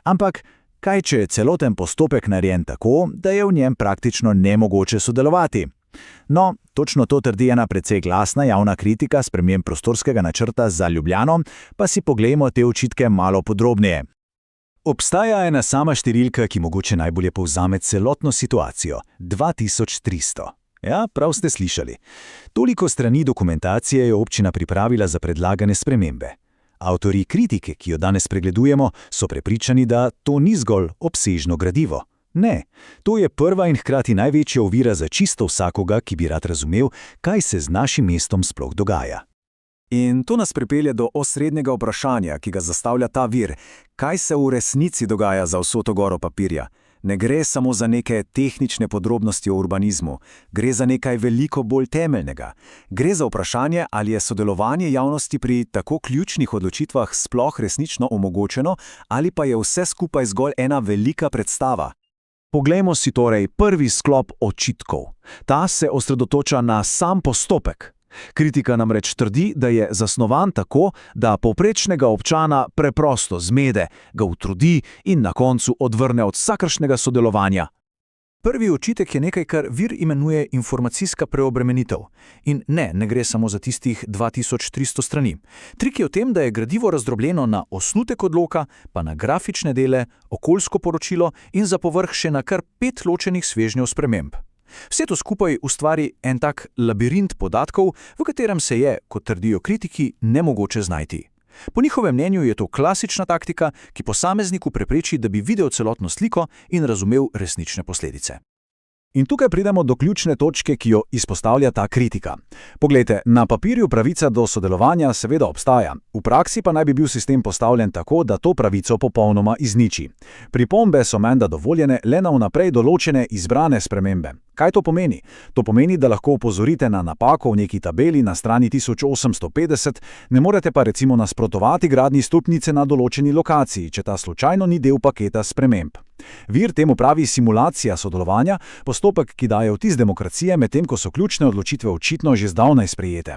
Ampak kaj, če je celoten postopek narejen tako, da je v njem praktično nemogoče sodelovati? No, točno to trdi ena precej glasna javna kritika sprememb prostorskega načrta za Ljubljano, pa si poglejmo te očitke malo podrobneje. Obstaja ena sama številka, ki mogoče najbolje povzame celotno situacijo – 2300. Ja, prav ste slišali. Toliko strani dokumentacije je občina pripravila za predlagane spremembe. Avtorji kritike, ki jo danes pregledujemo, so prepričani, da to ni zgolj obsežno gradivo. Ne, to je prva in hkrati največja ovira za čisto vsakoga, ki bi rad razumel, kaj se z našim mestom sploh dogaja. In to nas pripelje do osrednjega vprašanja, ki ga zastavlja ta vir. Kaj se v resnici dogaja za vso to goro papirja? Ne gre samo za neke tehnične podrobnosti o urbanizmu, gre za nekaj veliko bolj temeljnega. Gre za vprašanje, ali je sodelovanje javnosti pri tako ključnih odločitvah sploh resnično omogočeno, ali pa je vse skupaj zgolj ena velika predstava. Poglejmo si torej prvi sklop očitkov. Ta se osredotoča na sam postopek. Kritika namreč trdi, da je zasnovan tako, da povprečnega občana preprosto zmede, ga utrudi in na koncu odvrne od vsakršnega sodelovanja. Prvi očitek je nekaj, kar vir imenuje informacijska preobremenitev. In ne gre samo za tistih 2300 strani. Trik je v tem, da je gradivo razdrobljeno na osnutek odloka, pa na grafične dele, okoljsko poročilo in za povrh še na kar 5 ločenih svežnjev sprememb. Vse to skupaj ustvari en tak labirint podatkov, v katerem se je, kot trdijo kritiki, nemogoče znajti. Po njihovem mnenju je to klasična taktika, ki posamezniku prepreči, da bi videl celotno sliko in razumel resnične posledice. In tukaj pridemo do ključne točke, ki jo izpostavlja ta kritika. Poglejte, na papirju pravica do sodelovanja seveda obstaja, v praksi pa naj bi bil sistem postavljen tako, da to pravico popolnoma izniči. Pripombe so menda dovoljene le na vnaprej določene izbrane spremembe. Kaj to pomeni? To pomeni, da lahko opozorite na napako v neki tabeli na strani 1850, ne morete pa recimo nasprotovati gradnji stopnice na določeni lokaciji, če ta slučajno ni del paketa sprememb. Vir temu pravi simulacija sodelovanja, postopek, ki daje vtis demokracije, medtem ko so ključne odločitve očitno že zdavnaj sprejete.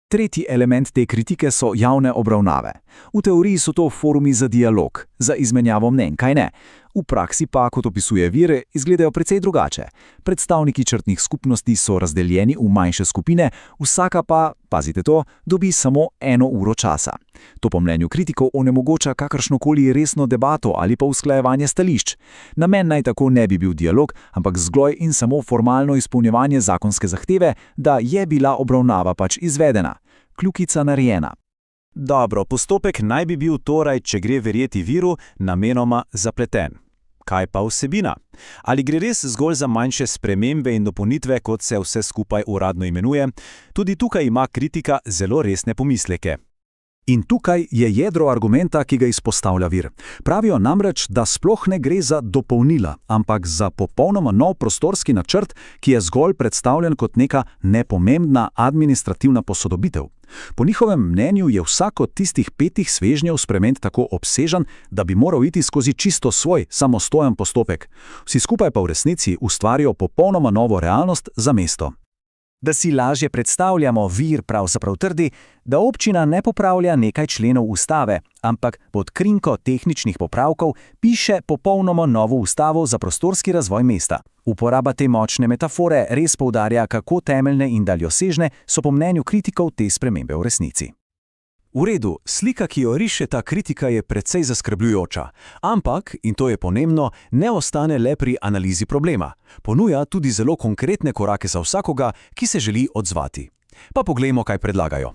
Tretji element te kritike so javne obravnave. V teoriji so to forumi za dialog, za izmenjavo mnenj, kaj ne? V praksi pa, kot opisuje vir, izgledajo precej drugače. Predstavniki črtnih skupnosti so razdeljeni v manjše skupine, vsaka pa, pazite to, dobi samo 1 uro časa. To po mnenju kritikov onemogoča kakršnokoli resno debato ali pa usklajevanje stališč. Namen naj tako ne bi bil dialog, ampak zgolj in samo formalno izpolnjevanje zakonske zahteve, da je bila obravnava pač izvedena. Kljukica narejena. Dobro, postopek naj bi bil torej, če gre verjeti viru, namenoma zapleten. Kaj pa vsebina? Ali gre res zgolj za manjše spremembe in dopolnitve, kot se vse skupaj uradno imenuje? Tudi tukaj ima kritika zelo resne pomisleke. In tukaj je jedro argumenta, ki ga izpostavlja vir. Pravijo namreč, da sploh ne gre za dopolnila, ampak za popolnoma nov prostorski načrt, ki je zgolj predstavljen kot neka nepomembna administrativna posodobitev. Po njihovem mnenju je vsak od tistih 5 svežnjev sprememb tako obsežen, da bi moral iti skozi čisto svoj, samostojen postopek. Vsi skupaj pa v resnici ustvarijo popolnoma novo realnost za mesto. Da si lažje predstavljamo, vir pravzaprav trdi, da občina ne popravlja nekaj členov ustave, ampak pod krinko tehničnih popravkov piše popolnoma novo ustavo za prostorski razvoj mesta. Uporaba te močne metafore res poudarja, kako temeljne in daljosežne so po mnenju kritikov te spremembe v resnici. V redu, slika, ki jo riše ta kritika, je precej zaskrbljujoča. Ampak, in to je pomembno, ne ostane le pri analizi problema. Ponuja tudi zelo konkretne korake za vsakoga, ki se želi odzvati. Pa poglejmo, kaj predlagajo.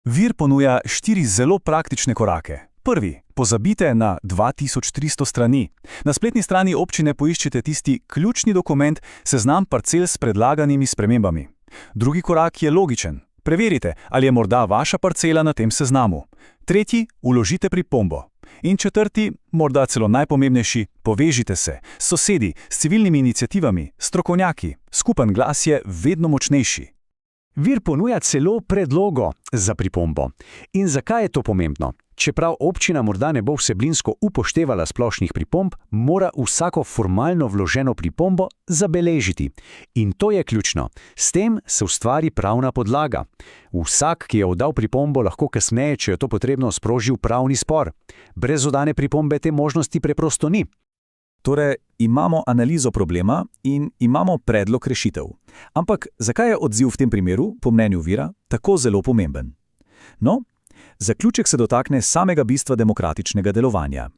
Vir ponuja 4 zelo praktične korake. Prvi, pozabite na 2300 strani. Na spletni strani občine poiščite tisti ključni dokument, seznam parcel s predlaganimi spremembami. Drugi korak je logičen. Preverite, ali je morda vaša parcela na tem seznamu. Tretji, vložite pripombo. In četrti, morda celo najpomembnejši, povežite se s sosedi, s civilnimi iniciativami, strokovnjaki. Skupen glas je vedno močnejši. Vir ponuja celo predlogo za pripombo. In zakaj je to pomembno? Čeprav občina morda ne bo vsebinsko upoštevala splošnih pripomb, mora vsako formalno vloženo pripombo zabeležiti. In to je ključno. S tem se ustvari pravna podlaga. Vsak, ki je oddal pripombo, lahko kasneje, če je to potrebno, sproži upravni spor. Brez oddane pripombe te možnosti preprosto ni. Torej, imamo analizo problema in imamo predlog rešitev. Ampak zakaj je odziv v tem primeru, po mnenju Vira, tako zelo pomemben? No, zaključek se dotakne samega bistva demokratičnega delovanja.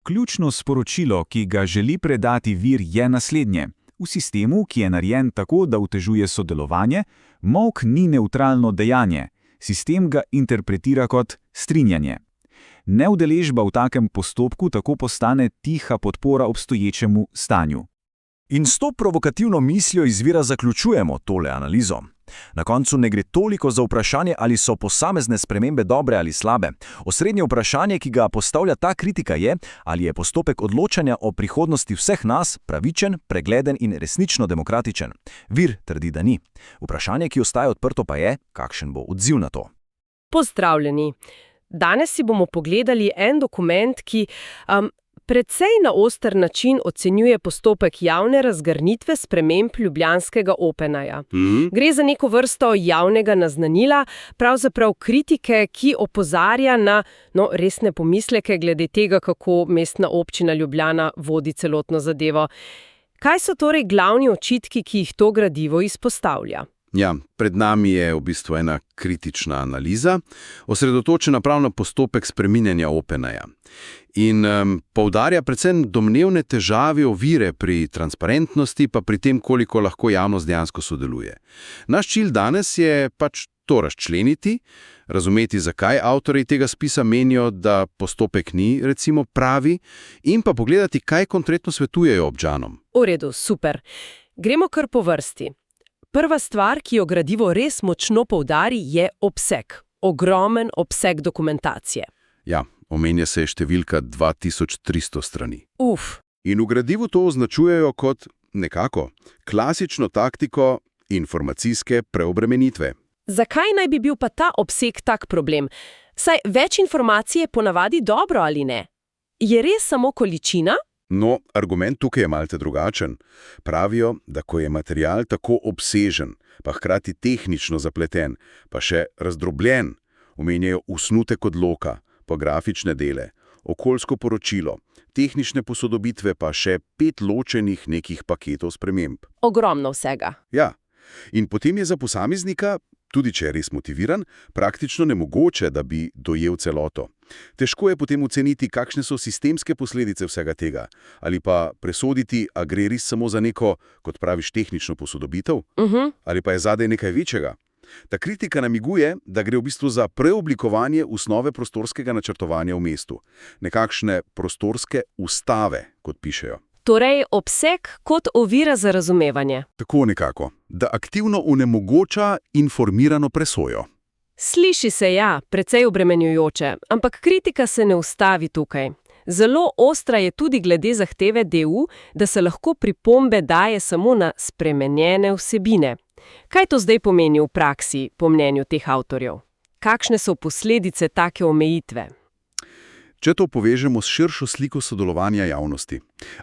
Ključno sporočilo, ki ga želi predati Vir, je naslednje. V sistemu, ki je narejen tako, da otežuje sodelovanje, molk ni nevtralno dejanje. Sistem ga interpretira kot strinjanje. Neudeležba v takem postopku tako postane tiha podpora obstoječemu stanju. In s to provokativno mislijo iz Vira zaključujemo tole analizo. Na koncu ne gre toliko za vprašanje, ali so posamezne spremembe dobre ali slabe. Osrednje vprašanje, ki ga postavlja ta kritika, je, ali je postopek odločanja o prihodnosti vseh nas pravičen, pregleden in resnično demokratičen. Vir trdi, da ni. Vprašanje, ki ostaje odprto, pa je, kakšen bo odziv na to. Pozdravljeni. Danes si bomo pogledali en dokument, ki precej na oster način ocenjuje postopek javne razgrnitve sprememb ljubljanskega OPN-ja. Gre za neko vrsto javnega naznanila, pravzaprav kritike, ki opozarja na resne pomisleke glede tega, kako mestna občina Ljubljana vodi celotno zadevo. Kaj so torej glavni očitki, ki jih to gradivo izpostavlja? Ja, pred nami je v bistvu ena kritična analiza, osredotočena prav na postopek spreminjanja OPN-ja. In poudarja predvsem domnevne težave, ovire pri transparentnosti, pa pri tem, koliko lahko javnost dejansko sodeluje. Naš cilj danes je pač to razčleniti, razumeti, zakaj avtorji tega spisa menijo, da postopek ni, recimo, pravi, in pa pogledati, kaj konkretno svetujejo občanom. V redu, super. Gremo kar po vrsti. Prva stvar, ki jo gradivo res močno poudari, je obseg. Ogromen obseg dokumentacije. Ja, omenja se številka 2300 strani. Uf. In v gradivu to označujejo kot nekako klasično taktiko informacijske preobremenitve. Zakaj naj bi bil pa ta obseg tak problem? Saj več informacije ponavadi dobro ali ne? Je res samo količina? No, argument tukaj je malce drugačen. Pravijo, da ko je material tako obsežen, pa hkrati tehnično zapleten, pa še razdrobljen, omenjajo osnutek odloka, pa grafične dele, okoljsko poročilo, tehnične posodobitve, pa še 5 ločenih nekih paketov sprememb. Ogromno vsega. Ja, in potem je za posameznika, tudi če je res motiviran, praktično nemogoče, da bi dojel celoto. Težko je potem oceniti, kakšne so sistemske posledice vsega tega, ali pa presoditi, a gre res samo za neko, kot praviš, tehnično posodobitev, ali pa je zadaj nekaj večjega. Ta kritika namiguje, da gre v bistvu za preoblikovanje osnove prostorskega načrtovanja v mestu, nekakšne prostorske ustave, kot pišejo. Torej, obseg kot ovira za razumevanje. Tako nekako, da aktivno onemogoča informirano presojo. Sliši se precej obremenjujoče, ampak kritika se ne ustavi tukaj. Zelo ostra je tudi glede zahteve DU, da se lahko pripombe daje samo na spremenjene vsebine. Kaj to zdaj pomeni v praksi, po mnenju teh avtorjev? Kakšne so posledice take omejitve? Če to povežemo s širšo sliko sodelovanja javnosti.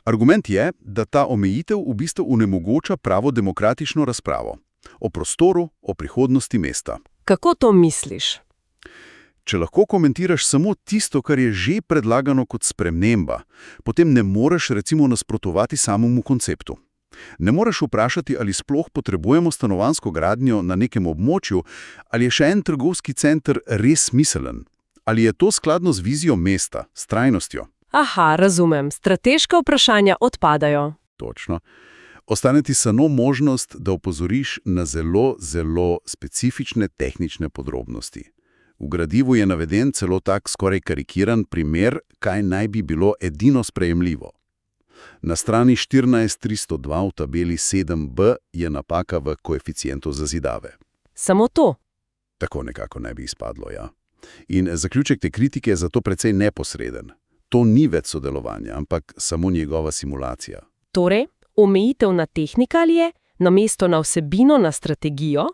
Argument je, da ta omejitev v bistvu onemogoča pravo demokratično razpravo o prostoru, o prihodnosti mesta. Kako to misliš? Če lahko komentiraš samo tisto, kar je že predlagano kot sprememba, potem ne moreš recimo nasprotovati samemu konceptu. Ne moreš vprašati, ali sploh potrebujemo stanovanjsko gradnjo na nekem območju, ali je še en trgovski center res smiselen. Ali je to skladno z vizijo mesta, s trajnostjo? Aha, razumem. Strateška vprašanja odpadajo. Točno. Ostane ti samo možnost, da opozoriš na zelo, zelo specifične tehnične podrobnosti. V gradivu je naveden celo tak skoraj karikiran primer, kaj naj bi bilo edino sprejemljivo. Na strani 14302 v tabeli 7b je napaka v koeficientu zazidave. Samo to? Tako nekako naj bi izpadlo, ja. In zaključek te kritike je zato precej neposreden. To ni več sodelovanja, ampak samo njegova simulacija. Torej, omejitev na tehnikalije, namesto na vsebino, na strategijo,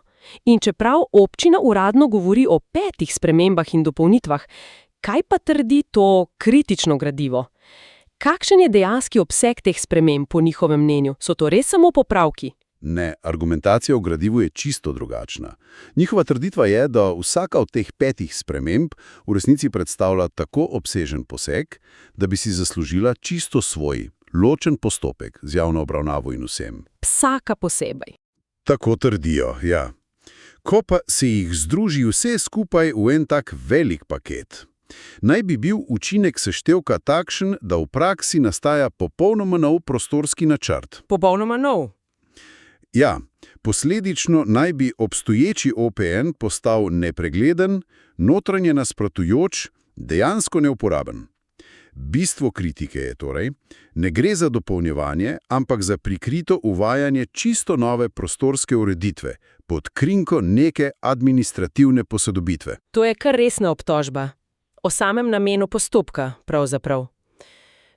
In čeprav občina uradno govori o 5 spremembah in dopolnitvah, kaj pa trdi to kritično gradivo? Kakšen je dejanski obseg teh sprememb po njihovem mnenju? So to res samo popravki? Ne, argumentacija v gradivu je čisto drugačna. Njihova trditva je, da vsaka od teh 5 sprememb v resnici predstavlja tako obsežen poseg, da bi si zaslužila čisto svoj, ločen postopek z javno obravnavo in vsem. Vsaka posebej. Tako trdijo, ja. Ko pa se jih združi vse skupaj v en tak velik paket, naj bi bil učinek seštevka takšen, da v praksi nastaja popolnoma nov prostorski načrt. Popolnoma nov. Ja, posledično naj bi obstoječi OPN postal nepregleden, notranje nasprotujoč, dejansko neuporaben. Bistvo kritike je torej, ne gre za dopolnjevanje, ampak za prikrito uvajanje čisto nove prostorske ureditve pod krinko neke administrativne posodobitve. To je kar resna obtožba. O samem namenu postopka, pravzaprav.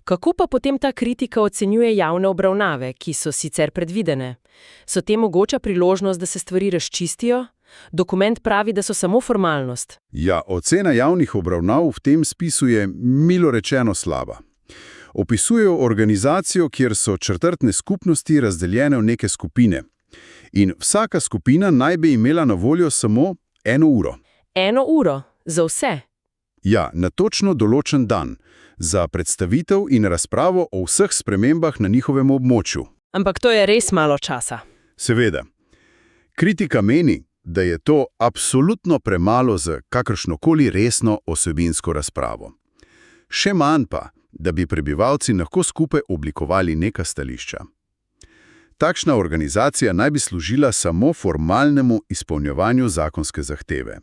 Kako pa potem ta kritika ocenjuje javne obravnave, ki so sicer predvidene? So te mogoča priložnost, da se stvari razčistijo? Dokument pravi, da so samo formalnost. Ja, ocena javnih obravnav v tem spisu je milo rečeno slaba. Opisujejo organizacijo, kjer so četrtne skupnosti razdeljene v neke skupine. In vsaka skupina naj bi imela na voljo samo 1 uro. 1 uro? Za vse? Ja, na točno določen dan. Za predstavitev in razpravo o vseh spremembah na njihovem območju. Ampak to je res malo časa. Seveda. Kritika meni, da je to absolutno premalo za kakršnokoli resno osebinsko razpravo. Še manj pa, da bi prebivalci lahko skupaj oblikovali neka stališča. Takšna organizacija naj bi služila samo formalnemu izpolnjevanju zakonske zahteve.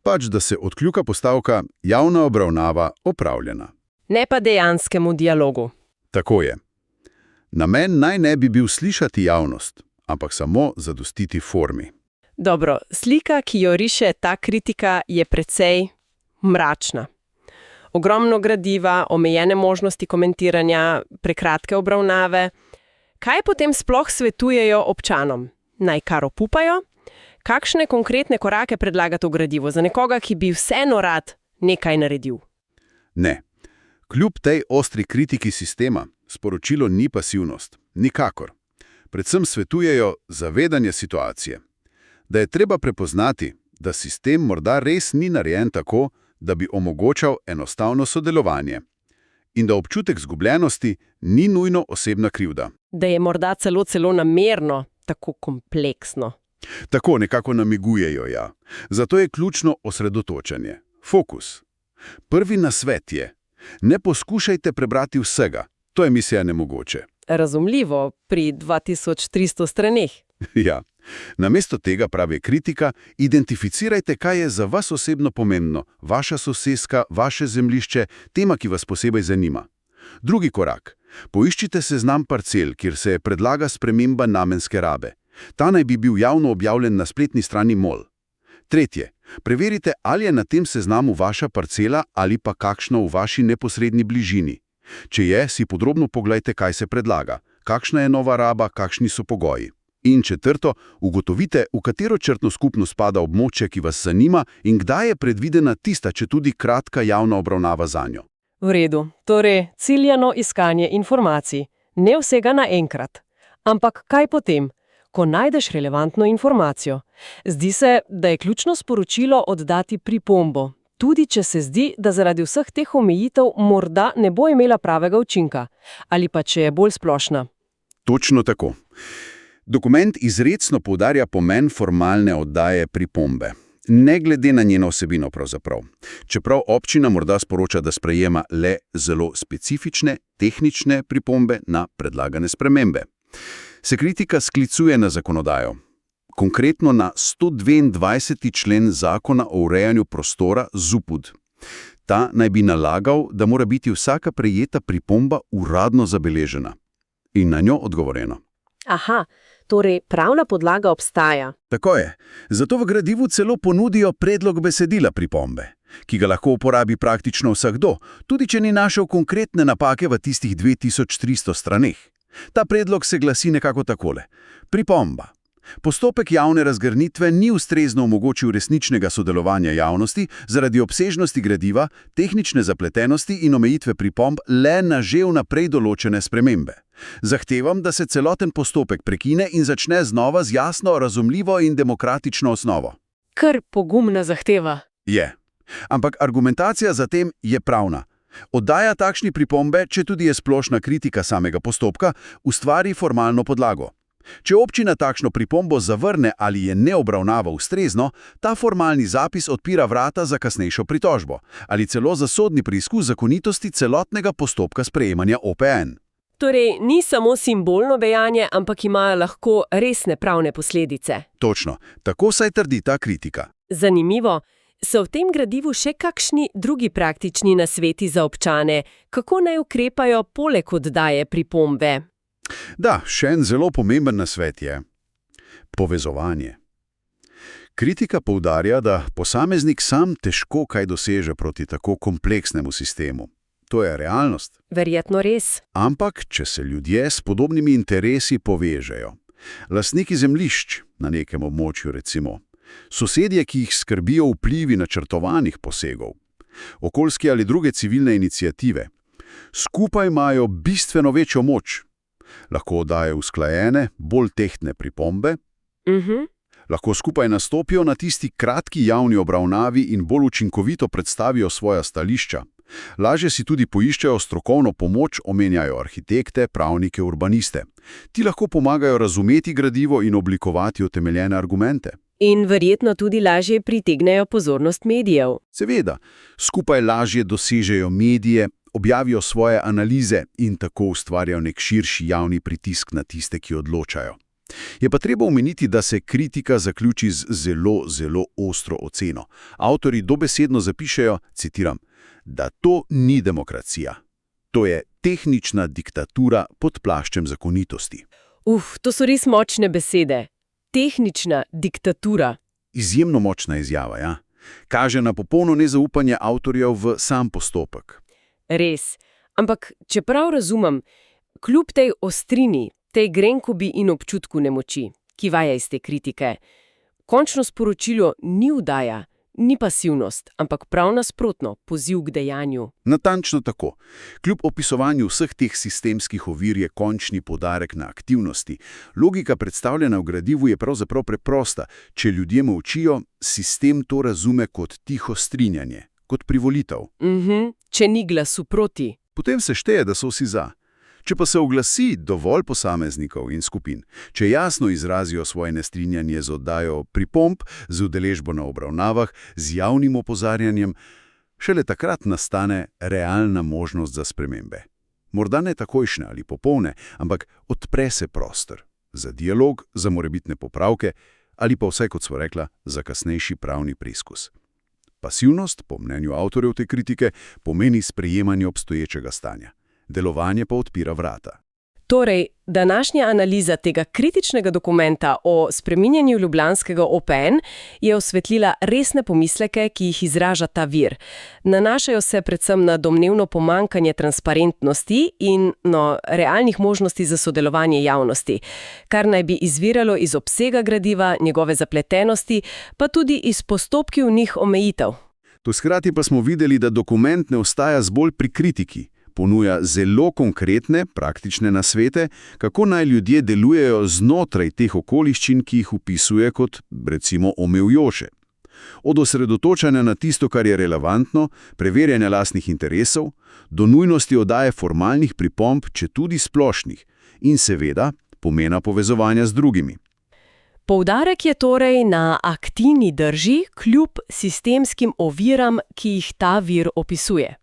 Pač, da se odkljuka postavka javna obravnava opravljena. Ne pa dejanskemu dialogu. Tako je. Namen naj ne bi bil slišati javnost, ampak samo zadostiti formi. Dobro, slika, ki jo riše ta kritika, je precej mračna. Ogromno gradiva, omejene možnosti komentiranja, prekratke obravnave. Kaj potem sploh svetujejo občanom? Naj kar opupajo? Kakšne konkretne korake predlaga to gradivo za nekoga, ki bi vseeno rad nekaj naredil? Ne. Kljub tej ostri kritiki sistema, sporočilo ni pasivnost. Nikakor. Predvsem svetujejo zavedanje situacije. Da je treba prepoznati, da sistem morda res ni narejen tako, da bi omogočal enostavno sodelovanje. In da občutek zgubljenosti ni nujno osebna krivda. Da je morda celo namerno tako kompleksno. Tako nekako namigujejo, ja. Zato je ključno osredotočanje. Fokus. Prvi nasvet je: ne poskušajte prebrati vsega. To je misija nemogoče. Razumljivo pri 2300 straneh. Ja. Namesto tega, pravi kritika, identificirajte, kaj je za vas osebno pomembno, vaša soseska, vaše zemljišče, tema, ki vas posebej zanima. Drugi korak. Poiščite seznam parcel, kjer se predlaga sprememba namenske rabe. Ta naj bi bil javno objavljen na spletni strani MOL. Tretje. Preverite, ali je na tem seznamu vaša parcela ali pa kakšna v vaši neposredni bližini. Če je, si podrobno poglejte, kaj se predlaga, kakšna je nova raba, kakšni so pogoji. In četrto, ugotovite, v katero črtno skupnost spada območje, ki vas zanima in kdaj je predvidena tista, četudi kratka javna obravnava zanjo. V redu, torej ciljano iskanje informacij, ne vsega naenkrat. Ampak kaj potem, ko najdeš relevantno informacijo? Zdi se, da je ključno sporočilo oddati pripombo, tudi če se zdi, da zaradi vseh teh omejitev morda ne bo imela pravega učinka, ali pa če je bolj splošna. Točno tako. Dokument izrecno poudarja pomen formalne oddaje pripombe, ne glede na njeno vsebino pravzaprav. Čeprav občina morda sporoča, da sprejema le zelo specifične, tehnične pripombe na predlagane spremembe. Se kritika sklicuje na zakonodajo, konkretno na 122. člen Zakona o urejanju prostora ZUPUD. Ta naj bi nalagal, da mora biti vsaka prejeta pripomba uradno zabeležena in na njo odgovorjeno. Aha, torej pravna podlaga obstaja. Tako je. Zato v gradivu celo ponudijo predlog besedila pripombe, ki ga lahko uporabi praktično vsakdo, tudi če ni našel konkretne napake v tistih 2300 straneh. Ta predlog se glasi nekako takole. Pripomba. Postopek javne razgrnitve ni ustrezno omogočil resničnega sodelovanja javnosti zaradi obsežnosti gradiva, tehnične zapletenosti in omejitve pripomb le na že vnaprej določene spremembe. Zahtevam, da se celoten postopek prekine in začne znova z jasno, razumljivo in demokratično osnovo. Kar pogumna zahteva. Je. Ampak argumentacija za tem je pravna. Oddaja takšni pripombe, če tudi je splošna kritika samega postopka, ustvari formalno podlago. Če občina takšno pripombo zavrne ali je ne obravnava ustrezno, ta formalni zapis odpira vrata za kasnejšo pritožbo ali celo za sodni preizkus zakonitosti celotnega postopka sprejemanja OPN. Torej, ni samo simbolno dejanje, ampak ima lahko resne pravne posledice. Točno, tako saj trdi ta kritika. Zanimivo. So v tem gradivu še kakšni drugi praktični nasveti za občane, kako naj ukrepajo poleg oddaje pripombe? Da, še en zelo pomemben nasvet je povezovanje. Kritika poudarja, da posameznik sam težko kaj doseže proti tako kompleksnemu sistemu. To je realnost. Verjetno res. Ampak, če se ljudje s podobnimi interesi povežejo, lastniki zemljišč na nekem območju recimo, sosedje, ki jih skrbijo vplivi načrtovanih posegov, okoljske ali druge civilne iniciative, skupaj imajo bistveno večjo moč. Lahko dajo usklajene, bolj tehtne pripombe, lahko skupaj nastopijo na tisti kratki javni obravnavi in bolj učinkovito predstavijo svoja stališča. Lažje si tudi poiščejo strokovno pomoč, omenjajo arhitekte, pravnike, urbaniste. Ti lahko pomagajo razumeti gradivo in oblikovati utemeljene argumente. In verjetno tudi lažje pritegnejo pozornost medijev. Seveda, skupaj lažje dosežejo medije, objavijo svoje analize in tako ustvarjajo nek širši javni pritisk na tiste, ki odločajo. Je pa treba omeniti, da se kritika zaključi z zelo ostro oceno. Avtorji dobesedno zapišejo, citiram, da to ni demokracija. To je tehnična diktatura pod plaščem zakonitosti. To so res močne besede. Tehnična diktatura. Izjemno močna izjava, ja? Kaže na popolno nezaupanje avtorjev v sam postopek. Res. Ampak, če prav razumem, kljub tej ostrini, tej grenkobi in občutku nemoči, ki vaja iz te kritike, končno sporočilo ni vdaja, ni pasivnost, ampak prav nasprotno, poziv k dejanju. Natančno tako. Kljub opisovanju vseh teh sistemskih ovir je končni poudarek na aktivnosti. Logika predstavljena v gradivu je pravzaprav preprosta. Če ljudje molčijo, sistem to razume kot tiho strinjanje, kot privolitev. Če ni glasu proti. Potem se šteje, da so vsi za. Če pa se oglasi dovolj posameznikov in skupin, če jasno izrazijo svoje nestrinjanje z oddajo pripomb, z udeležbo na obravnavah, z javnim opozarjanjem, šele takrat nastane realna možnost za spremembe. Morda ne takojšnje ali popolne, ampak odpre se prostor za dialog, za morebitne popravke ali pa vsaj, kot sva rekla, za kasnejši pravni preizkus. Pasivnost, po mnenju avtorjev te kritike, pomeni sprejemanje obstoječega stanja. Delovanje pa odpira vrata. Torej, današnja analiza tega kritičnega dokumenta o spreminjanju ljubljanskega OPN je osvetlila resne pomisleke, ki jih izraža ta vir. Nanašajo se predvsem na domnevno pomanjkanje transparentnosti in realnih možnosti za sodelovanje javnosti, kar naj bi izviralo iz obsega gradiva, njegove zapletenosti, pa tudi iz postopkovnih omejitev. To skrati pa smo videli, da dokument ne ostaja zgolj pri kritiki. Ponuja zelo konkretne, praktične nasvete, kako naj ljudje delujejo znotraj teh okoliščin, ki jih opisuje kot, recimo, omejujoče. Od osredotočanja na tisto, kar je relevantno, preverjanja lastnih interesov, do nujnosti oddaje formalnih pripomb, četudi splošnih, in seveda pomena povezovanja z drugimi. Poudarek je torej na aktivni drži kljub sistemskim oviram, ki jih ta vir opisuje.